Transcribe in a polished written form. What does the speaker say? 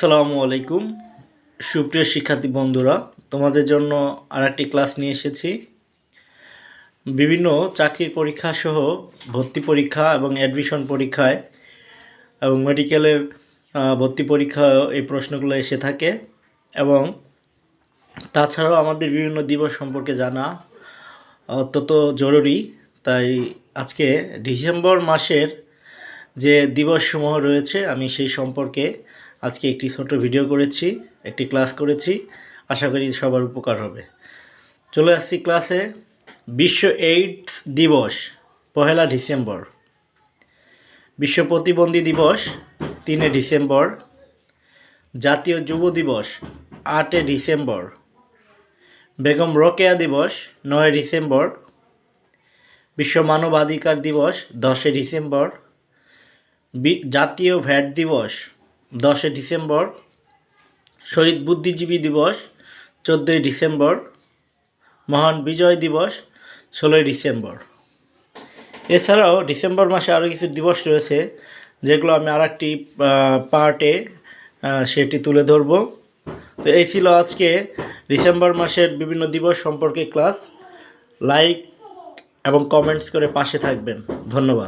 আসসালামু আলাইকুম সুপ্রিয় শিক্ষার্থী বন্ধুরা, তোমাদের জন্য আরেকটি ক্লাস নিয়ে এসেছি। বিভিন্ন চাকরির পরীক্ষা সহ ভর্তি পরীক্ষা এবং অ্যাডমিশন পরীক্ষায় এবং মেডিকেলের ভর্তি পরীক্ষায় এই প্রশ্নগুলো এসে থাকে এবং তাছাড়াও আমাদের বিভিন্ন দিবস সম্পর্কে জানা অত্যন্ত জরুরি। তাই আজকে ডিসেম্বর মাসের যে দিবসসমূহ রয়েছে আমি সেই সম্পর্কে আজকে একটি ছোট ভিডিও করেছি, একটি ক্লাস করেছি। আশা করি সবার উপকার হবে। চলে আসছি ক্লাসে। বিশ্ব এইডস দিবস 1 ডিসেম্বর, বিশ্ব প্রতিবন্ধী দিবস 3 ডিসেম্বর, জাতীয় যুব দিবস 8 ডিসেম্বর, বেগম রোকেয়া দিবস 9 ডিসেম্বর, বিশ্ব মানবাধিকার দিবস 10 ডিসেম্বর, জাতীয় ভ্যাট দিবস 10 ডিসেম্বর, শহীদ বুদ্ধিজীবী দিবস 14 ডিসেম্বর, মহান বিজয় দিবস 16 ডিসেম্বর। এছাড়াও ডিসেম্বর মাসে আরও কিছু দিবস রয়েছে যেগুলো আমি আরেকটি পার্টে সেটি তুলে ধরব। তো এই ছিল আজকে ডিসেম্বর মাসের বিভিন্ন দিবস সম্পর্কে ক্লাস। লাইক এবং কমেন্টস করে পাশে থাকবেন। ধন্যবাদ।